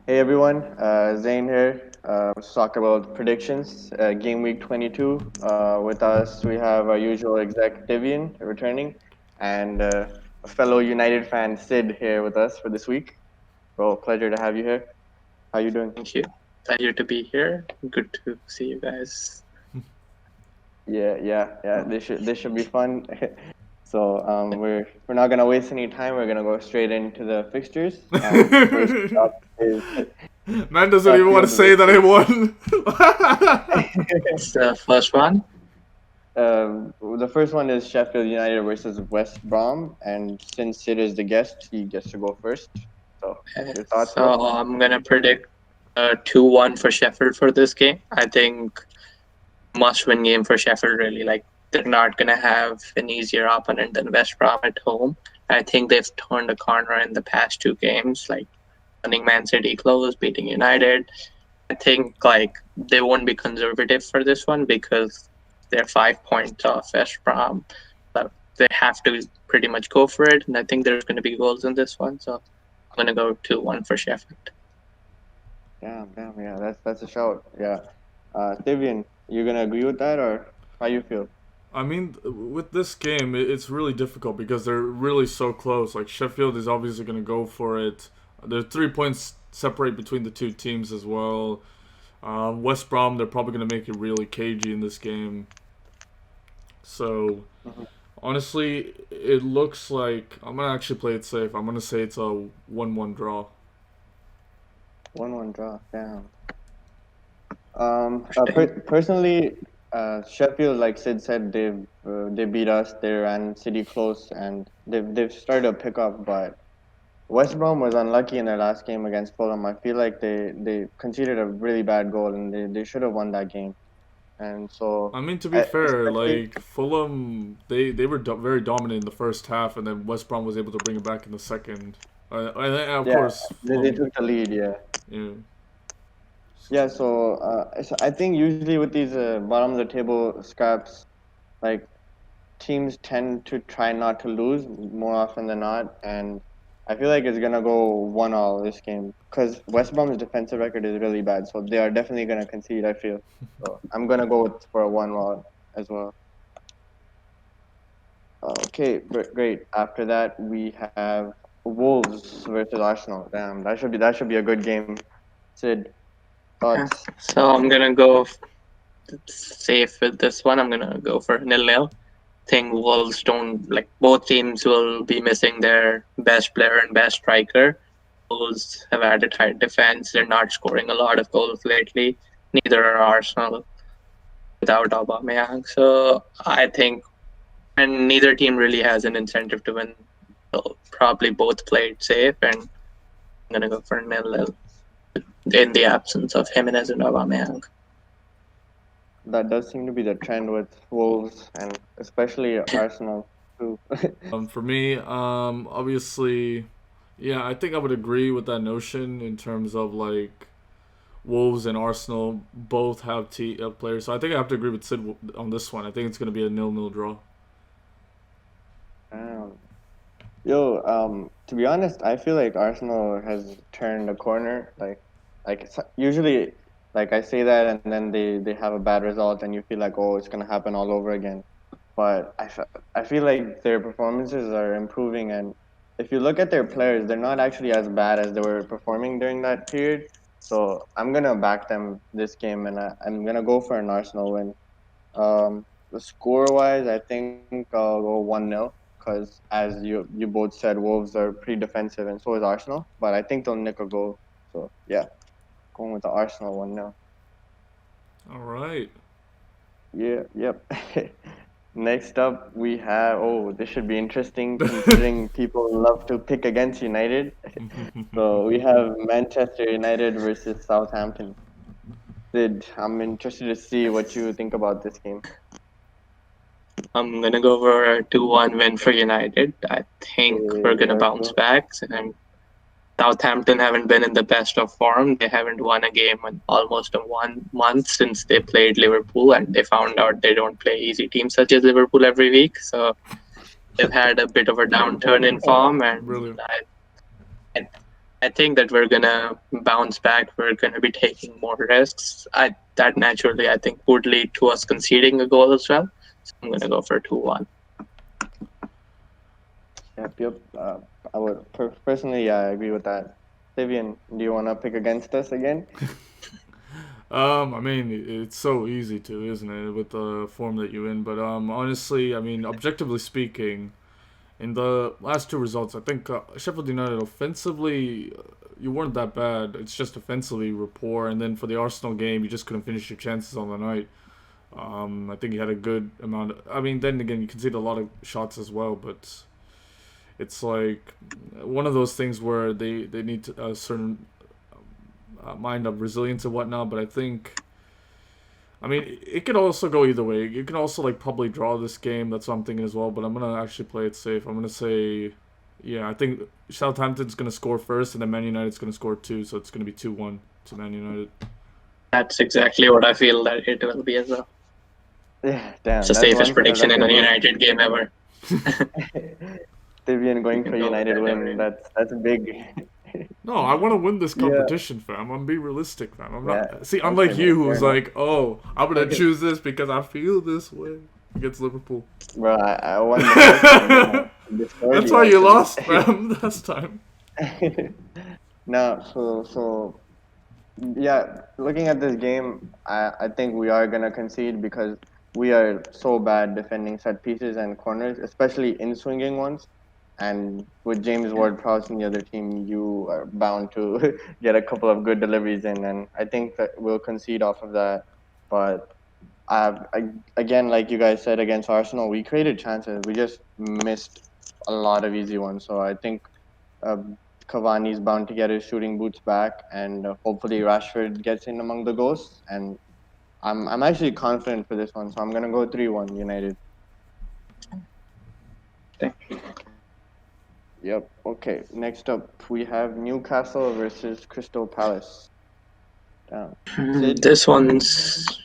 Hey everyone, Zain here, Soccerworld Predictions, Gameweek 22. With us, we have our usual exec Thivian returning, and a fellow United fan Sid here with us for this week. Bro, pleasure to have you here. How you doing? Thank you. Pleasure to be here. Good to see you guys. Yeah. This should be fun. So we're not gonna waste any time. We're gonna go straight into the fixtures. First up is Man doesn't even want to Sheffield say that I versus won. It's the first one. The first one is Sheffield United versus West Brom, and since Sid is the guest, he gets to go first. So, your thoughts, So bro? I'm gonna predict 2-1 for Sheffield for this game. I think must-win game for Sheffield. Really, like they're not gonna have an easier opponent than West Brom at home. I think they've turned a corner in the past two games, like winning Man City close, beating United. I think like they won't be conservative for this one because they're 5 points off West Brom. But they have to pretty much go for it, and I think there's going to be goals in this one. So I'm going to go 2-1 for Sheffield. Damn, yeah, that's a shout. Yeah, Thivian, you gonna agree with that, or how you feel? I mean, with this game, it's really difficult because they're really so close. Like Sheffield is obviously going to go for it. There's 3 points separate between the two teams as well. West Brom, they're probably going to make it really cagey in this game. So Mhm. honestly, it looks like I'm gonna actually play it safe. I'm gonna say it's a 1-1 draw. 1-1 draw. Damn. Interesting. Personally, Sheffield, like Sid said, they beat us. They ran City close, and they've started to pick up, but West Brom was unlucky in their last game against Fulham. I feel like they conceded a really bad goal, and they should have won that game. And so, I mean, to be fair, especially like Fulham, they were very dominant in the first half, and then West Brom was able to bring it back in the second. And of yeah, course, they Fulham, took the lead. Yeah, yeah. yeah. So I think usually with these bottom of the table scraps, like teams tend to try not to lose more often than not, and I feel like it's gonna go 1-1 this game because West Brom's defensive record is really bad, so they are definitely gonna concede. I feel so. I'm gonna go for a 1-1 as well. Okay, great. After that, we have Wolves versus Arsenal. Damn, that should be a good game. Sid, Yeah. thoughts? So I'm going to go safe with this one. I'm going to go for 0-0. Think Wolves don't like both teams will be missing their best player and best striker. Wolves have had a tight defense. They're not scoring a lot of goals lately. Neither are Arsenal without Aubameyang. So I think, and neither team really has an incentive to win. They'll probably both play it safe, and I'm gonna go for 0-0 in the absence of Jimenez and Aubameyang. That does seem to be the trend with Wolves and especially Arsenal too. For me, obviously, yeah, I think I would agree with that notion in terms of like Wolves and Arsenal both have players. So I think I have to agree with Sid on this one. I think it's gonna be a 0-0 draw. Um, Yo, to be honest, I feel like Arsenal has turned a corner. Usually, like I say that, and then they have a bad result, and you feel like, oh, it's gonna happen all over again. But I feel like their performances are improving, and if you look at their players, they're not actually as bad as they were performing during that period. So I'm gonna back them this game, and I'm gonna go for an Arsenal win. The score wise, I think I'll go 1-0 because, as you both said, Wolves are pretty defensive, and so is Arsenal. But I think they'll nick a goal. So yeah, going with the Arsenal 1-0. All right. Yeah, yep. Next up, we have. Oh, this should be interesting considering people love to pick against United. So we have Manchester United versus Southampton. Sid, I'm interested to see what you think about this game. I'm gonna go for a 2-1 win for United. I think we're gonna bounce Yorku. back. And Southampton haven't been in the best of form. They haven't won a game in almost a 1 month since they played Liverpool, and they found out they don't play easy teams such as Liverpool every week. So they've had a bit of a downturn in form, and Brilliant. I I think that we're gonna bounce back. We're gonna be taking more risks. That naturally, I think, would lead to us conceding a goal as well. So I'm gonna go for 2-1. Yep. I would personally, yeah, I agree with that. Thivian, do you want to pick against us again? I mean, it's so easy to, isn't it, with the form that you're in? But honestly, I mean, objectively speaking, in the last two results, I think Sheffield United offensively, you weren't that bad. It's just offensively you were poor, and then for the Arsenal game, you just couldn't finish your chances on the night. I think you had a good amount. I mean, then again, you conceded a lot of shots as well, but it's like one of those things where they need a certain mind of resilience and whatnot. But I think, I mean, it could also go either way. You can also like probably draw this game. That's what I'm thinking as well. But I'm gonna actually play it safe. I'm gonna say, yeah, I think Southampton's gonna score first, and then Man United's gonna score two. So it's gonna be 2-1 to Man United. That's exactly what I feel that it will be as well. Yeah, damn. It's the safest prediction in a United game ever. Thivian going for United win. That's big. No, I want to win this competition, fam. I'm gonna be realistic, fam. I'm not. See, unlike you, who's like, oh, I'm gonna choose this because I feel this way against Liverpool. Bro, I won the That's why you lost, fam, last time. No, so yeah, looking at this game, I think we are gonna concede because we are so bad defending set pieces and corners, especially in swinging ones. And with James Ward-Prowse and the other team, you are bound to get a couple of good deliveries in, and I think that we'll concede off of that. But again, like you guys said, against Arsenal, we created chances. We just missed a lot of easy ones. So I think Cavani's bound to get his shooting boots back, and hopefully Rashford gets in among the ghosts. And I'm actually confident for this one, so I'm gonna go 3-1 United. Yep. Okay. Next up, we have Newcastle versus Crystal Palace. This one's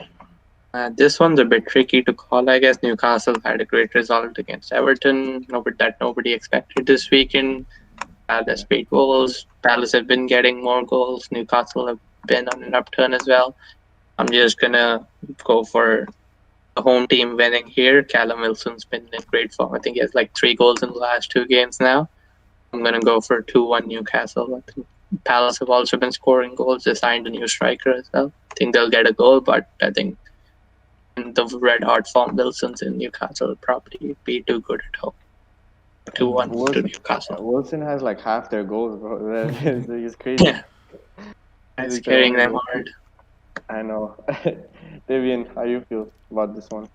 a bit tricky to call, I guess. Newcastle had a great result against Everton, nobody expected this weekend. Palace beat Wolves. Palace have been getting more goals. Newcastle have been on an upturn as well. I'm just gonna go for the home team winning here. Callum Wilson's been in great form. I think he has like 3 goals in the last 2 games now. I'm going to go for 2-1 Newcastle. I think Palace have also been scoring goals. They signed a new striker as well. I think they'll get a goal, but I think the red-hot form Wilson's in Newcastle will probably be too good at home. 2-1 to Newcastle. Wilson has like half their goals, bro. He's crazy. Yeah. It's carrying them hard. I know. Thivian, how you feel about this one?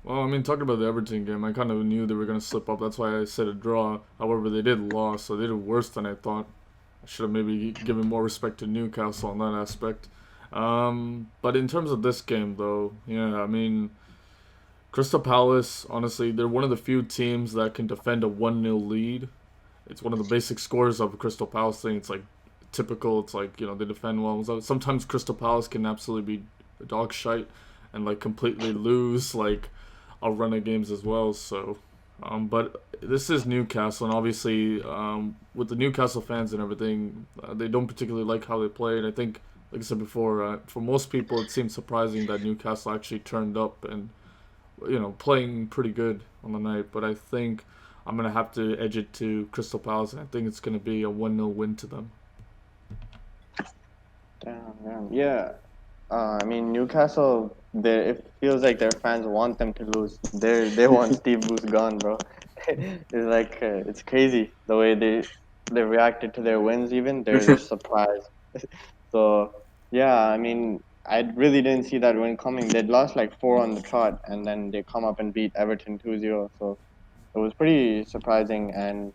Well, I mean, talking about the Everton game, I kind of knew they were going to slip up. That's why I said a draw. However, they did lose, so they did worse than I thought. I should have maybe given more respect to Newcastle on that aspect. But in terms of this game, though, yeah, I mean, Crystal Palace, honestly, they're one of the few teams that can defend a 1-0 lead. It's one of the basic scores of a Crystal Palace thing. It's like typical. It's like, you know, they defend well. Sometimes Crystal Palace can absolutely be dog shite and like completely lose like a run of games as well. So, but this is Newcastle, and obviously with the Newcastle fans and everything, they don't particularly like how they played. I think, like I said before, for most people, it seems surprising that Newcastle actually turned up and, you know, playing pretty good on the night. But I think I'm gonna have to edge it to Crystal Palace, and I think it's gonna be a 1-0 win to them. Damn. Yeah. I mean, Newcastle, it feels like their fans want them to lose. They want Steve Bruce gone, bro. It's like it's crazy the way they reacted to their wins. Even they're just surprised. So yeah, I mean, I really didn't see that win coming. They'd lost like 4 on the trot, and then they come up and beat Everton 2-0. So it was pretty surprising. And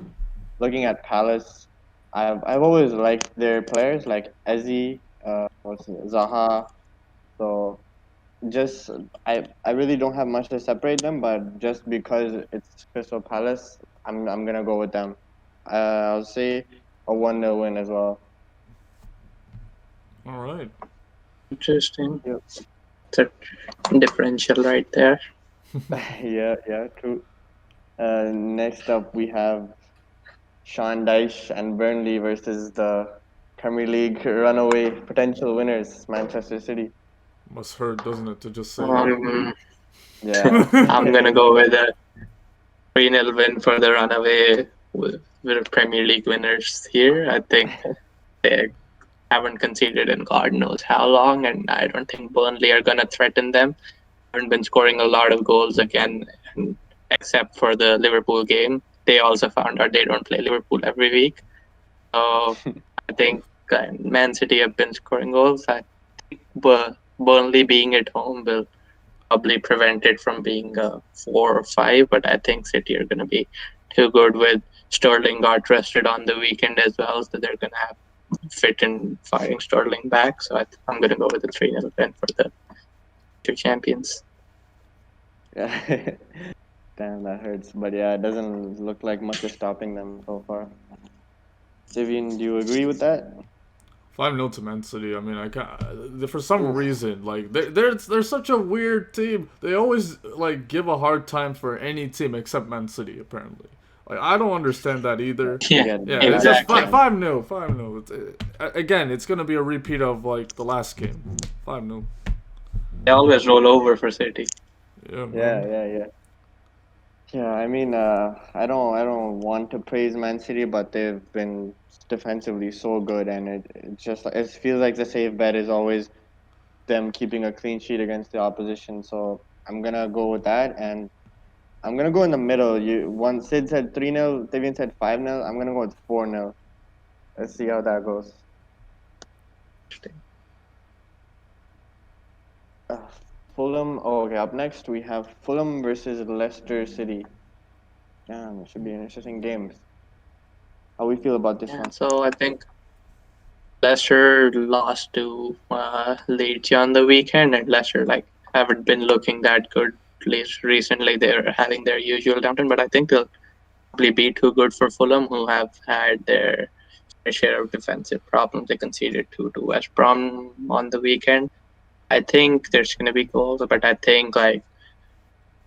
looking at Palace, I've always liked their players like Eze, Zaha. So just I really don't have much to separate them, but just because it's Crystal Palace, I'm gonna go with them. I'll say a 1-0 win as well. All right. Interesting. Yep. It's a differential right there. Yeah, true. Next up we have Sean Dyche and Burnley versus the Premier League runaway potential winners, Manchester City. Must hurt, doesn't it, to just say that? Yeah. I'm gonna go with a 3-0 win for the runaway with Premier League winners here. I think they haven't conceded in God knows how long, and I don't think Burnley are gonna threaten them. Haven't been scoring a lot of goals again, and except for the Liverpool game. They also found out they don't play Liverpool every week. So I think Man City have been scoring goals. I think Burnley being at home will probably prevent it from being 4 or 5, but I think City are going to be too good with Sterling got rested on the weekend as well, so they're going to have fit in firing Sterling back. So I'm going to go with a 3-0 win for the two champions. Yeah. Damn, that hurts. But yeah, it doesn't look like much is stopping them so far. Thivian, do you agree with that? 5-0 to Man City. I mean, I can't. For some reason, like they're such a weird team. They always like give a hard time for any team except Man City. Apparently, like I don't understand that either. Yeah, It's just exactly. 5-0, 5-0. Again, it's gonna be a repeat of like the last game. 5-0. They always roll over for City. Yeah. Yeah. Yeah, I mean, I don't want to praise Man City, but they've been defensively so good, and it feels like the safe bet is always them keeping a clean sheet against the opposition. So I'm gonna go with that, and I'm gonna go in the middle. Sid said 3-0, Thivian said 5-0. I'm gonna go with 4-0. Let's see how that goes. Fulham. Oh, okay. Up next, we have Fulham versus Leicester City. Damn, it should be an interesting game. How we feel about this one? So I think Leicester lost to Leeds on the weekend, and Leicester haven't been looking that good. At least recently, they're having their usual downturn, but I think they'll probably be too good for Fulham, who have had their share of defensive problems. They conceded 2 to West Brom on the weekend. I think there's going to be goals, but I think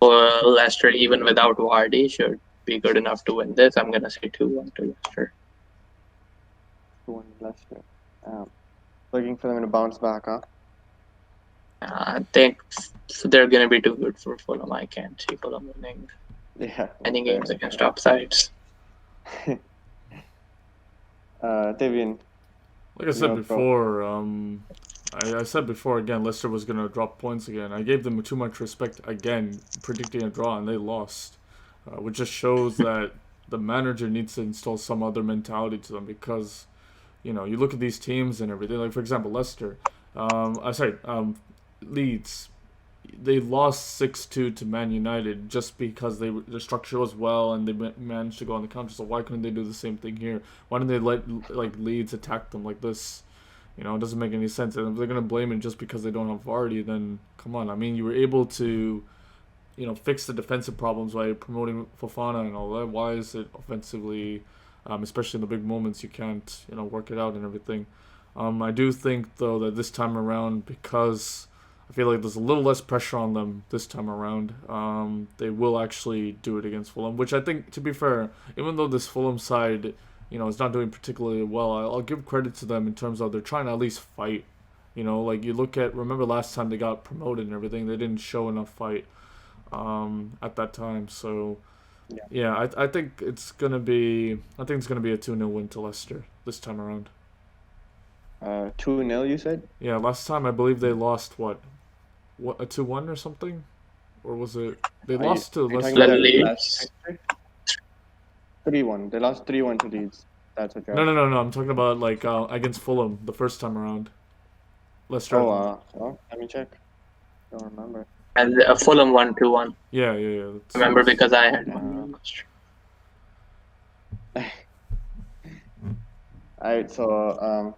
Leicester, even without Vardy, should be good enough to win this. I'm going to say 2-1 to Leicester. 2-1 Leicester. Looking for them to bounce back, huh? I think they're going to be too good for Fulham. I can't see Fulham winning any games against top sides. Thivian. Like I said before, I said before again, Leicester was gonna drop points again. I gave them too much respect again, predicting a draw, and they lost, which just shows that the manager needs to install some other mentality to them because, you look at these teams and everything. Like for example, Leicester, Leeds, they lost 6-2 to Man United just because their structure was well and they managed to go on the counter. So why couldn't they do the same thing here? Why didn't they let Leeds attack them like this? It doesn't make any sense. And if they're gonna blame it just because they don't have Vardy, then come on. I mean, you were able to, fix the defensive problems by promoting Fofana and all that. Why is it offensively, especially in the big moments, you can't work it out and everything? I do think though that this time around, because I feel like there's a little less pressure on them this time around. They will actually do it against Fulham, which I think, to be fair, even though this Fulham side, is not doing particularly well, I'll give credit to them in terms of they're trying to at least fight. You remember last time they got promoted and everything, they didn't show enough fight at that time. So, yeah, I think it's gonna be a 2-0 win to Leicester this time around. 2-0, you said? Yeah, last time I believe they lost a 2-1 or something, or was it they lost to Leicester? Leeds. 3-1. They lost 3-1 to Leeds. That's what you're No. I'm talking about against Fulham the first time around. Leicester. Let me check. Don't remember. And Fulham won 2-1. Yeah. Remember because I had one. Alright, so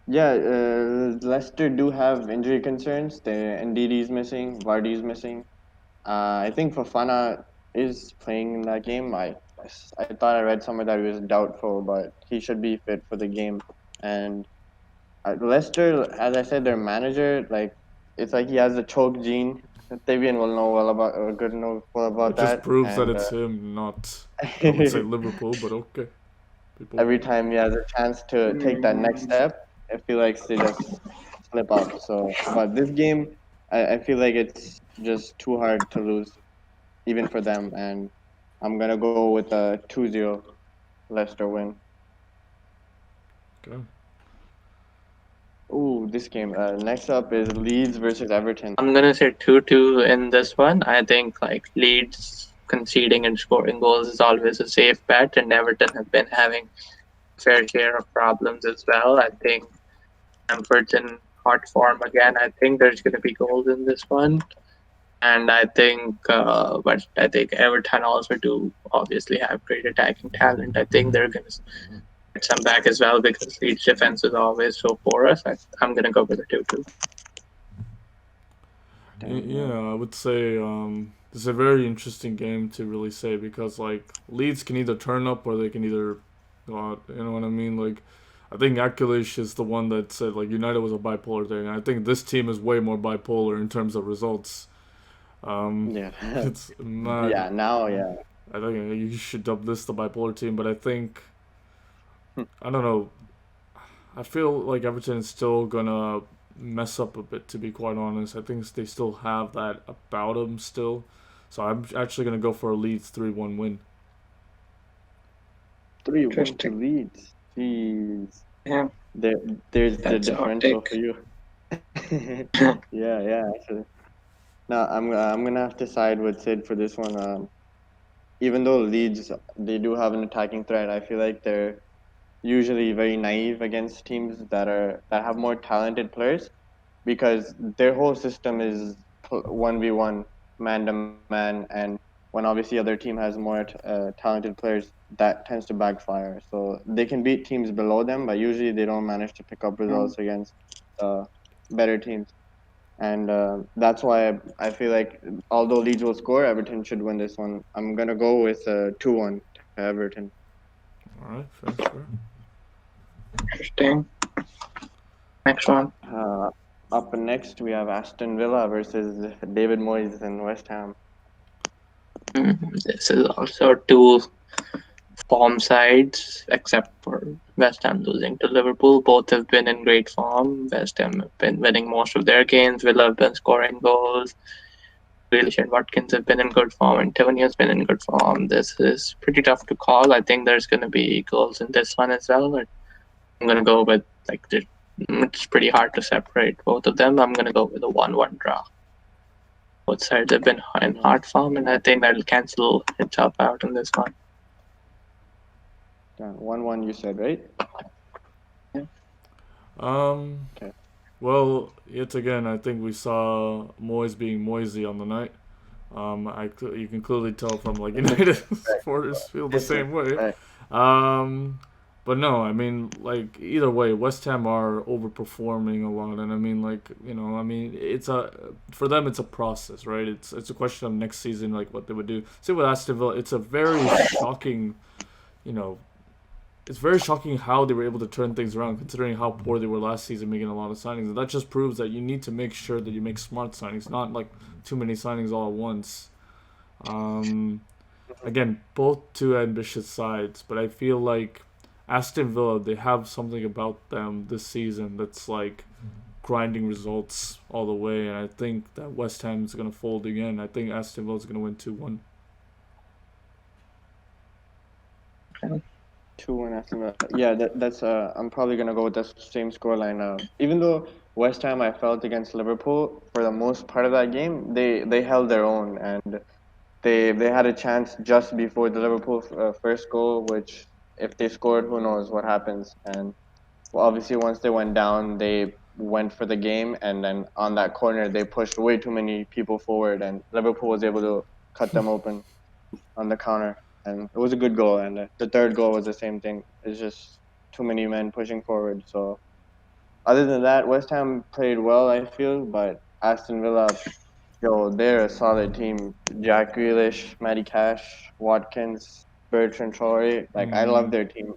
Leicester do have injury concerns. Ndidi's missing, Vardy's missing. I think Fofana is playing in that game. I thought I read somewhere that he was doubtful, but he should be fit for the game. And Leicester, as I said, their manager, it's like he has the choke gene. Thivian will know well about it that. Just proves that it's him, not I would say Liverpool, but okay. People. every time he has a chance to take that next step, I feel like they just slip up. So, but this game, I feel like it's just too hard to lose, even for them. And I'm gonna go with a 2-0 Leicester win. Okay. Ooh, this game. Next up is Leeds versus Everton. I'm gonna say 2-2 in this one. I think like Leeds conceding and scoring goals is always a safe bet, and Everton have been having fair share of problems as well. I think Stamford's in hot form again. I think there's gonna be goals in this one, and but I think Everton also do obviously have great attacking talent. I think they're gonna get some back as well because Leeds defense is always so porous. I'm gonna go with a 2-2. Yeah, I would say it's a very interesting game to really say because like Leeds can either turn up or they can either go out. You know what I mean? Like I think Akilish is the one that said like United was a bipolar thing. I think this team is way more bipolar in terms of results. Yeah. It's mad. Yeah. Now, yeah. I think you should dub this the bipolar team, but I think I don't know. I feel like Everton is still gonna mess up a bit. To be quite honest, I think they still have that about them still. So I'm actually gonna go for a Leeds 3-1 win. 3-1 to Interesting. Leeds. Jeez. Yeah, There's the that's a hot differential take. for you. Yeah, actually. Now I'm gonna have to side with Sid for this one. Even though Leeds they do have an attacking threat, I feel like they're usually very naive against teams that have more talented players because their whole system is 1v1, man to man, and when obviously other team has more talented players, that tends to backfire. So they can beat teams below them, but usually they don't manage to pick up results against uh, better teams. And that's why I feel like although Leeds will score, Everton should win this one. I'm gonna go with 2-1 to Everton. All right, fair. Interesting. Next one. Up next we have Aston Villa versus David Moyes and West Ham. This is also two form sides, except for West Ham losing to Liverpool. Both have been in great form. West Ham have been winning most of their games. Villa have been scoring goals. Grealish and Watkins have been in good form, and Tony has been in good form. This is pretty tough to call. I think there's going to be goals in this one as well. But I'm going to go with it's pretty hard to separate both of them. I'm going to go with a 1-1 draw. Both sides have been in hard form, and I think that'll cancel itself out in this one. 1-1 you said, right? Okay. Well, yet again, I think we saw Moyes being Moisey on the night. You can clearly tell from like United supporters feel the same way. But no, I mean, like either way, West Ham are overperforming a lot, and I mean, like for them it's a process, right? It's a question of next season, like what they would do. Say with Aston Villa, it's a very shocking, it's very shocking how they were able to turn things around, considering how poor they were last season, making a lot of signings. And that just proves that you need to make sure that you make smart signings, not like too many signings all at once. Again, both two ambitious sides, but I feel like Aston Villa, they have something about them this season that's like grinding results all the way, and I think that West Ham is going to fold again. I think Aston Villa is going to win 2-1. 2-1 Aston Villa. Yeah, that's. I'm probably gonna go with the same scoreline. Even though West Ham, I felt against Liverpool for the most part of that game, they held their own and they had a chance just before the Liverpool first goal, which if they scored, who knows what happens. And well, obviously, once they went down, they went for the game, and then on that corner, they pushed way too many people forward, and Liverpool was able to cut them open on the counter, and it was a good goal. And the third goal was the same thing. It's just too many men pushing forward. So other than that, West Ham played well, I feel, but Aston Villa, yo, they're a solid team. Jack Grealish, Matty Cash, Watkins, Bertrand Traore. Like I love their team,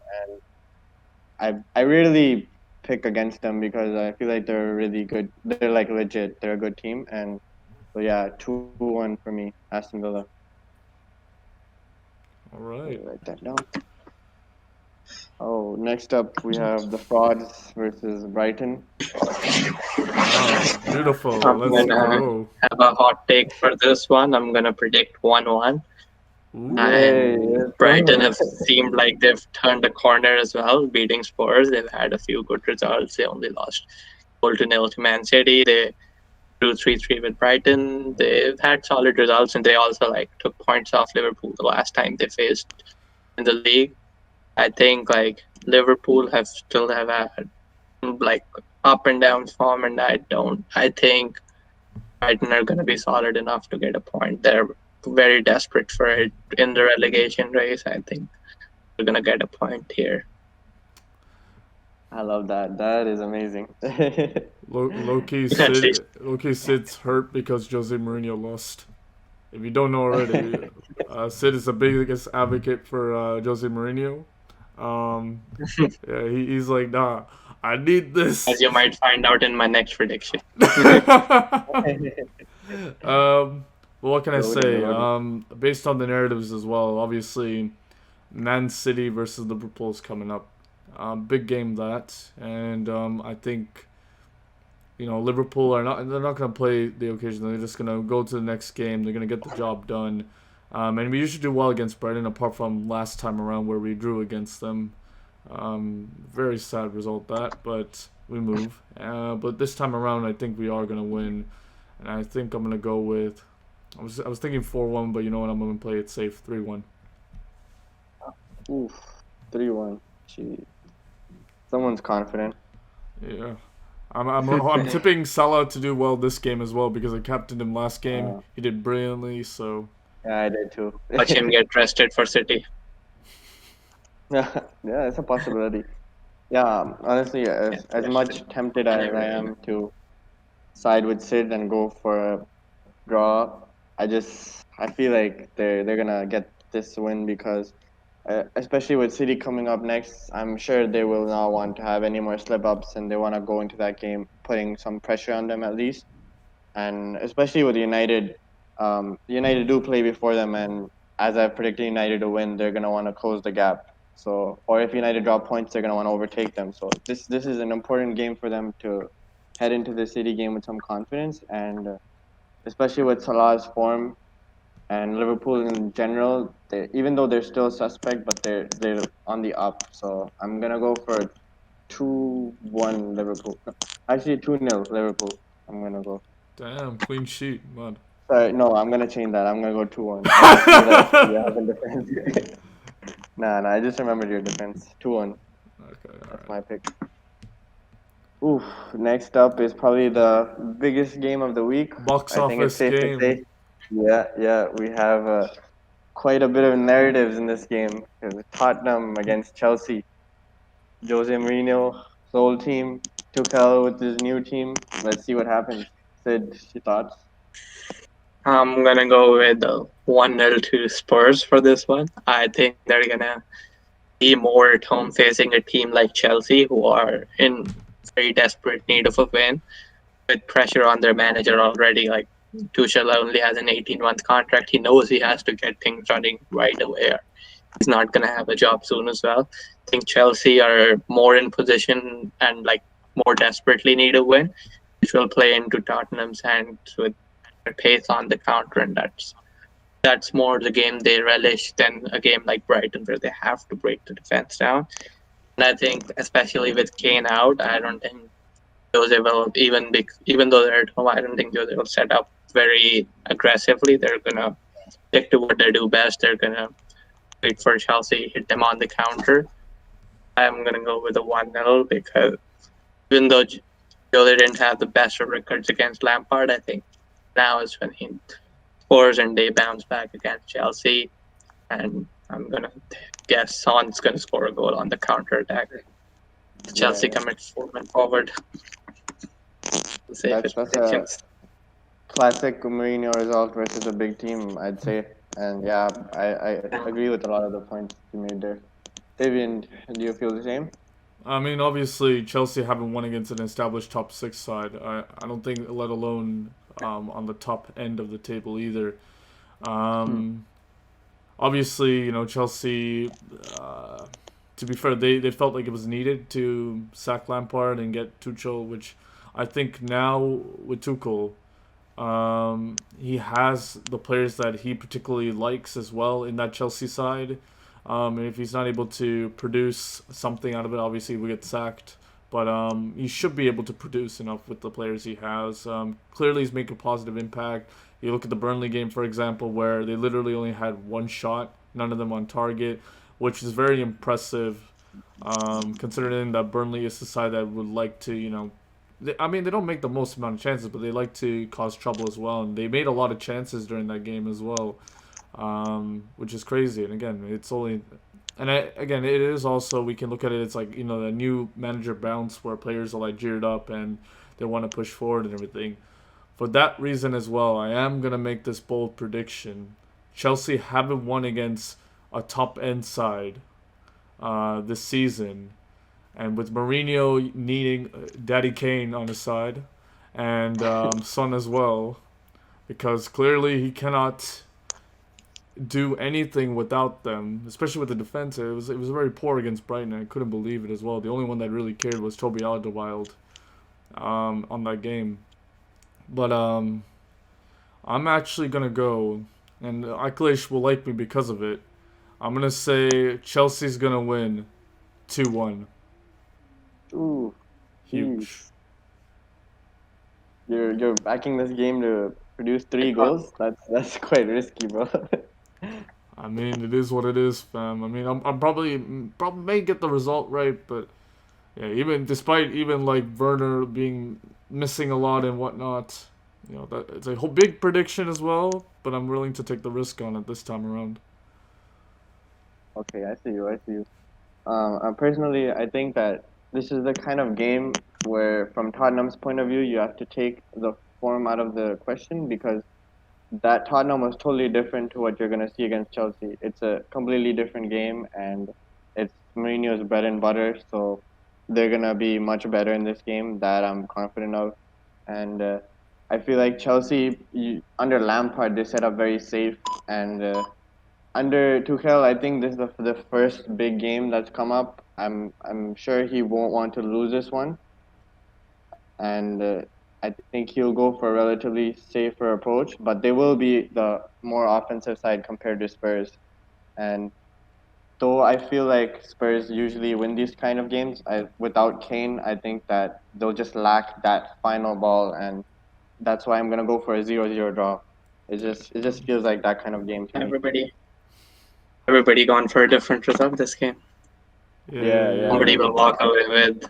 and I rarely pick against them because I feel like they're really good. They're like legit. They're a good team, and so yeah, 2-1 for me, Aston Villa. All right. Write that down. Oh, next up we have the Frauds versus Brighton. Ah, beautiful. I'm Let's gonna go. have a hot take for this one. I'm gonna predict 1-1. Ooh. Yay! And Let's Brighton go. have seemed like they've turned a corner as well, beating Spurs. They've had a few good results. They only lost 0-0 to Man City. They drew 3-3 with Brighton. They've had solid results, and they also like took points off Liverpool the last time they faced in the league. I think like Liverpool have still have had like up and down form, and I think Brighton are going to be solid enough to get a point. They're very desperate for it in the relegation race. I think they're going to get a point here. I love that. That is amazing. Loki At least Sid's hurt because Jose Mourinho lost. If you don't know already, Sid is the biggest advocate for Jose Mourinho. Yeah, he's like, nah, I need this. as you might find out in my next prediction. What can I Loaded, say? loaded. Based on the narratives as well, obviously, Man City versus Liverpool is coming up. Big game that, and I think Liverpool they're not gonna play the occasion. They're just gonna go to the next game. They're gonna get the job done. And we usually do well against Brighton, apart from last time around where we drew against them. Very sad result that, but we move. But this time around, I think we are gonna win, and I think I'm gonna go with. I was thinking 4-1, but you know what? I'm gonna play it safe, 3-1. Oof, 3-1. Gee, someone's confident. Yeah. I'm tipping Salah to do well this game as well because I captained him last game. Uh, He did brilliantly, so Yeah, I did too. Watch him get rested for City. Yeah, it's a possibility. Yeah, honestly, Yeah, as rested. much tempted as I am to side with Sid and go for a draw, I feel like they're gonna get this win because, especially with City coming up next, I'm sure they will not want to have any more slip ups and they want to go into that game putting some pressure on them at least. And especially with United, United do play before them, and as I've predicted United to win, they're gonna want to close the gap. So, or if United drop points, they're gonna want to overtake them. So this is an important game for them to head into the City game with some confidence, and especially with Salah's form and Liverpool in general. Even though they're still suspect, but they're on the up. So I'm gonna go for 2-1 Liverpool. No, actually, 2-0 Liverpool. I'm gonna go. damn clean sheet, mud. Sorry, no, I'm gonna change that. I'm gonna go 2-1. I just realized you have a defense. Nah, I just remembered your defense. 2-1. Okay, all That's right. my pick. Oof. Next up is probably the biggest game of the week. Box I think it's office safe to game. say. Yeah. We have quite a bit of narratives in this game. Tottenham against Chelsea. Jose Mourinho, old team. Tuchel with his new team. Let's see what happens. Sid, your thoughts? I'm gonna go with 1-0 to Spurs for this one. I think they're gonna be more at home facing a team like Chelsea, who are in very desperate need of a win, with pressure on their manager already. Like Tuchel only has an 18-month contract. He knows he has to get things running right away. Or he's not gonna have a job soon as well. I think Chelsea are more in position and like more desperately need a win, which will play into Tottenham's hands with their pace on the counter, and that's more the game they relish than a game like Brighton where they have to break the defense down. And I think, especially with Kane out, I don't think Jose will even though they're at home, I don't think Jose will set up very aggressively. They're gonna stick to what they do best. They're gonna wait for Chelsea, hit them on the counter. I'm gonna go with a 1-0 because even though Jose didn't have the best of records against Lampard, I think now is when he scores and they bounce back against Chelsea. And I'm gonna guess Son's gonna score a goal on the counter attack. Chelsea Yeah. commits 4 men forward. Safest That's a predictions. classic Mourinho result versus a big team, I'd say. And yeah, I agree with a lot of the points you made there. Thivian, do you feel the same? I mean, obviously, Chelsea haven't won against an established top six side. I don't think, let alone on the top end of the table either. Obviously, Chelsea. to be fair, they felt like it was needed to sack Lampard and get Tuchel, which I think now with Tuchel, he has the players that he particularly likes as well in that Chelsea side. And if he's not able to produce something out of it, obviously we get sacked. But he should be able to produce enough with the players he has. Clearly, he's making a positive impact. You look at the Burnley game, for example, where they literally only had one shot, none of them on target, which is very impressive, considering that Burnley is the side that would like to, they don't make the most amount of chances, but they like to cause trouble as well. And they made a lot of chances during that game as well, which is crazy. And again, it's only... And again, it is also, we can look at it, it's like, the new manager bounce where players are like geared up and they want to push forward and everything. For that reason as well, I am going to make this bold prediction. Chelsea haven't won against a top-end side this season. And with Mourinho needing Daddy Kane on his side and Son as well, because clearly he cannot do anything without them, especially with the defense. It was very poor against Brighton. I couldn't believe it as well. The only one that really cared was Toby Alderweireld on that game. But I'm actually gonna go, and Aklesh will like me because of it. I'm gonna say Chelsea's gonna win 2-1. Ooh, Huge. You're backing this game to produce 3 goals? That's quite risky, bro. I mean, it is what it is, fam. I mean, I'm probably may get the result right, but yeah, despite like Werner being missing a lot and whatnot, that it's a whole big prediction as well. But I'm willing to take the risk on it this time around. Okay, I see you. Personally, I think that this is the kind of game where, from Tottenham's point of view, you have to take the form out of the question, because that Tottenham was totally different to what you're going to see against Chelsea. It's a completely different game, and it's Mourinho's bread and butter, so they're going to be much better in this game. That I'm confident of. And I feel like Chelsea, under Lampard, they set up very safe, and under Tuchel, I think this is the first big game that's come up. I'm sure he won't want to lose this one, and I think he'll go for a relatively safer approach, but they will be the more offensive side compared to Spurs. And though I feel like Spurs usually win these kind of games, without Kane, I think that they'll just lack that final ball, and that's why I'm gonna go for a 0-0 draw. It just feels like that kind of game to me. Everybody gone for a different result this game. Yeah. Nobody will walk away with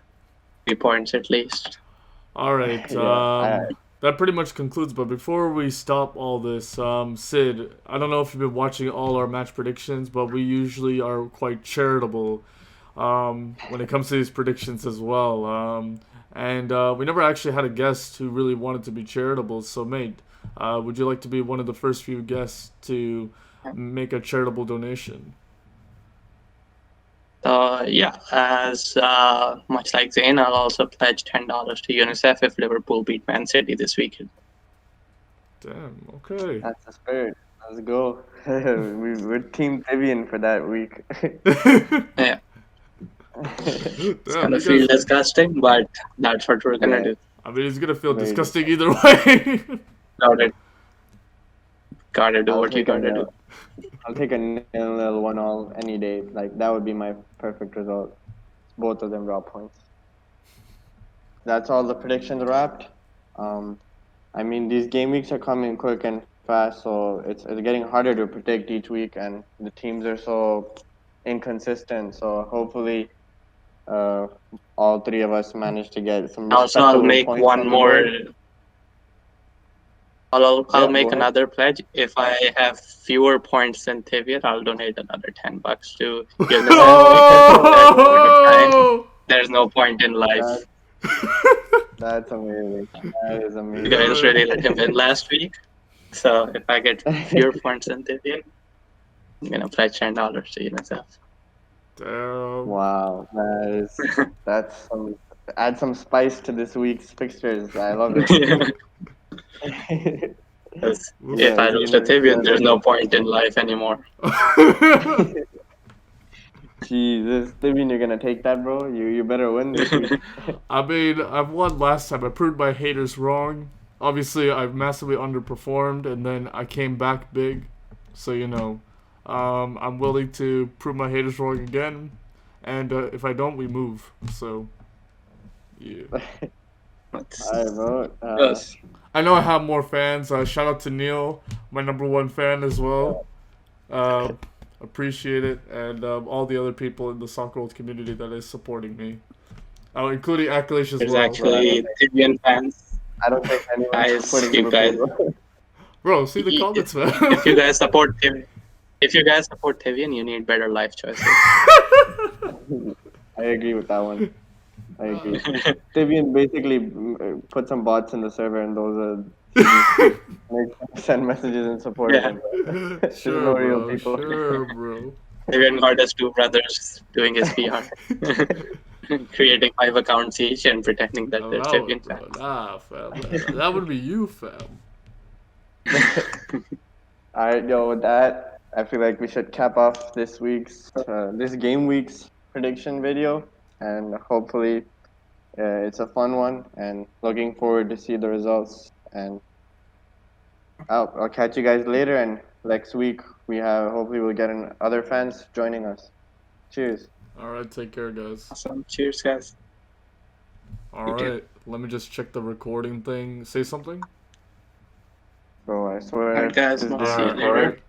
3 points at least. All right, that pretty much concludes. But before we stop all this, Sid, I don't know if you've been watching all our match predictions, but we usually are quite charitable when it comes to these predictions as well. And we never actually had a guest who really wanted to be charitable. So, mate, would you like to be one of the first few guests to make a charitable donation? As much like Zain, I'll also pledge $10 to UNICEF if Liverpool beat Man City this weekend. Damn, okay. That's the spirit. Let's go. We're Team Thivian for that week. Yeah. It's gonna feel disgusting, but that's what we're gonna do. I mean, it's gonna feel disgusting either way. Gotta do what you gotta do. I'll take a 0-0 1-0 any day. Like, that would be my perfect result. Both of them draw points. That's all the predictions wrapped. I mean, these game weeks are coming quick and fast, so it's getting harder to predict each week, and the teams are so inconsistent. So hopefully, all 3 of us manage to get some. Also, I'll make one more. I'll make another pledge. If I have fewer points than Thivian, I'll donate another $10 to UNICEF. There's no point in life. That's amazing. That is amazing. You guys really let him win last week. So if I get fewer points than Thivian, I'm gonna pledge $10 to UNICEF. Damn. Wow, that's some. Add some spice to this week's fixtures. I love it. If I lose to Thivian, there's no point in life anymore. Jesus, Thivian, you're gonna take that, bro. You better win this week. I mean, I've won last time. I proved my haters wrong. Obviously, I've massively underperformed, and then I came back big. So, I'm willing to prove my haters wrong again. And if I don't, we move. So, yeah. Alright, bro. Yes. I know I have more fans. Shout out to Neil, my #1 fan as well. Appreciate it. And all the other people in the soccer world community that is supporting me. Including Akalish as There's well. actually Thivian fans. I don't think anyone's Guys, supporting you guys, Liverpool, Bro, see the comments, man. if you guys support Thivian, you need better life choices. bro. I agree with that one. I agree. Thivian basically put some bots in the server, and those are send messages and support Yeah. him. There's Sure, no real bro. people. Sure, bro. Thivian got his two brothers doing his PR. Creating 5 accounts each and pretending that they're Thivian fans. Nah, fam. That would be you, fam. Alright, yo, with that, I feel like we should cap off this game week's prediction video, and hopefully it's a fun one, and looking forward to see the results. And I'll catch you guys later, and next week hopefully we'll get other fans joining us. Cheers. Alright, take care, guys. Awesome. Cheers, guys. Alright, let me just check the recording thing. Say something? Bro, I swear. Alright, guys. this is See you being later. recorded.